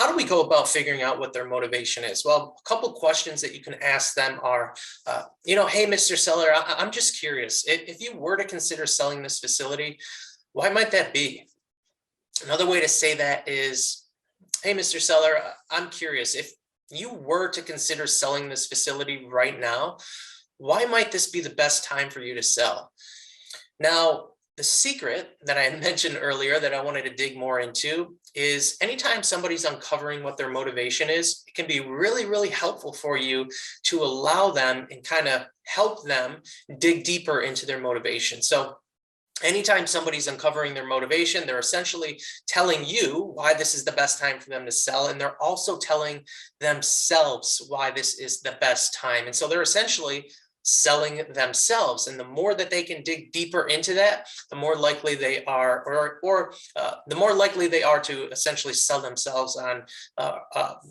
how do we go about figuring out what their motivation is? Well, a couple questions that you can ask them are, hey, Mr. Seller, I'm just curious. If you were to consider selling this facility, why might that be? Another way to say that is, hey, Mr. Seller, I'm curious. If you were to consider selling this facility right now, why might this be the best time for you to sell? Now, the secret that I mentioned earlier that I wanted to dig more into is anytime somebody's uncovering what their motivation is, it can be really, really helpful for you to allow them and kind of help them dig deeper into their motivation. So anytime somebody's uncovering their motivation, they're essentially telling you why this is the best time for them to sell. And they're also telling themselves why this is the best time. And so they're essentially selling themselves. And the more that they can dig deeper into that, the more likely they are, the more likely they are to essentially sell themselves on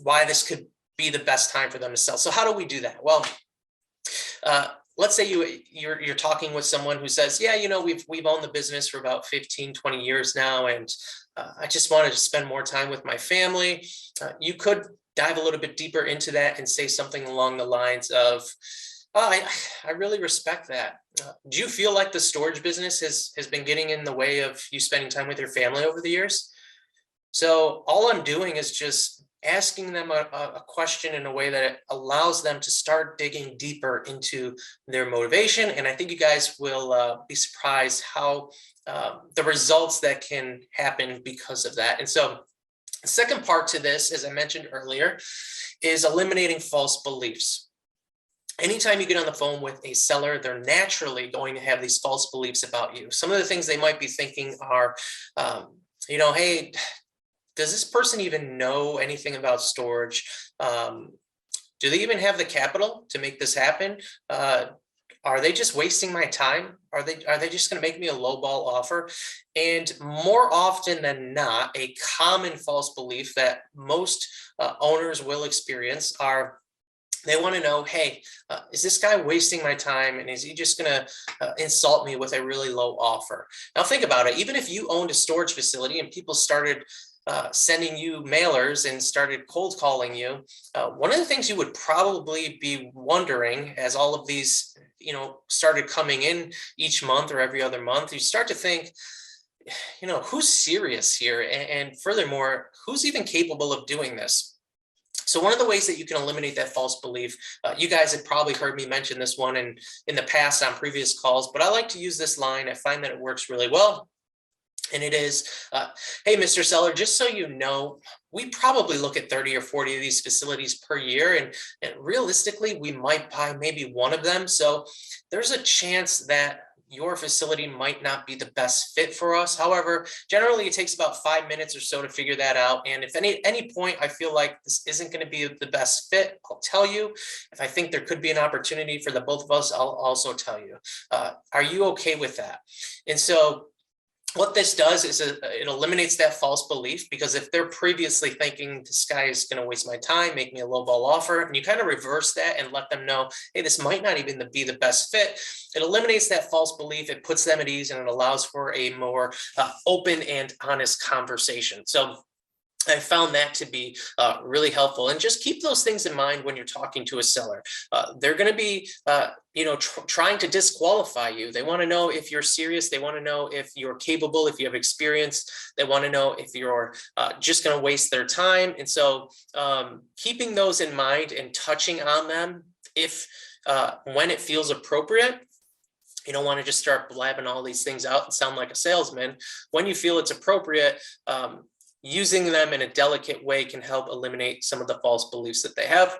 why this could be the best time for them to sell. So how do we do that? Well, let's say you're talking with someone who says, yeah, we've owned the business for about 15, 20 years now, and I just wanted to spend more time with my family. You could dive a little bit deeper into that and say something along the lines of, I really respect that. Do you feel like the storage business has been getting in the way of you spending time with your family over the years? So all I'm doing is just asking them a question in a way that allows them to start digging deeper into their motivation. And I think you guys will be surprised how the results that can happen because of that. And so the second part to this, as I mentioned earlier, is eliminating false beliefs. Anytime you get on the phone with a seller, they're naturally going to have these false beliefs about you. Some of the things they might be thinking are, hey, does this person even know anything about storage? Do they even have the capital to make this happen? Are they just wasting my time? Are they just going to make me a lowball offer? And more often than not, a common false belief that most owners will experience are, they want to know, hey, is this guy wasting my time? And is he just going to insult me with a really low offer? Now think about it. Even if you owned a storage facility and people started sending you mailers and started cold calling you, one of the things you would probably be wondering as all of these, started coming in each month or every other month, you start to think, who's serious here? And furthermore, who's even capable of doing this? So one of the ways that you can eliminate that false belief, you guys have probably heard me mention this one in the past on previous calls, but I like to use this line. I find that it works really well. And it is, hey, Mr. Seller, just so you know, we probably look at 30 or 40 of these facilities per year. And realistically, we might buy maybe one of them. So there's a chance that your facility might not be the best fit for us. However, generally it takes about 5 minutes or so to figure that out. And if any point I feel like this isn't going to be the best fit, I'll tell you. If I think there could be an opportunity for the both of us, I'll also tell you. Are you okay with that? And so what this does is it eliminates that false belief, because if they're previously thinking this guy is going to waste my time, make me a lowball offer, and you kind of reverse that and let them know, hey, this might not even be the best fit, it eliminates that false belief. It puts them at ease, and it allows for a more open and honest conversation. So I found that to be really helpful. And just keep those things in mind when you're talking to a seller. They're going to be, trying to disqualify you. They want to know if you're serious. They want to know if you're capable, if you have experience. They want to know if you're just going to waste their time. And so keeping those in mind and touching on them when it feels appropriate. You don't want to just start blabbing all these things out and sound like a salesman. When you feel it's appropriate, using them in a delicate way can help eliminate some of the false beliefs that they have.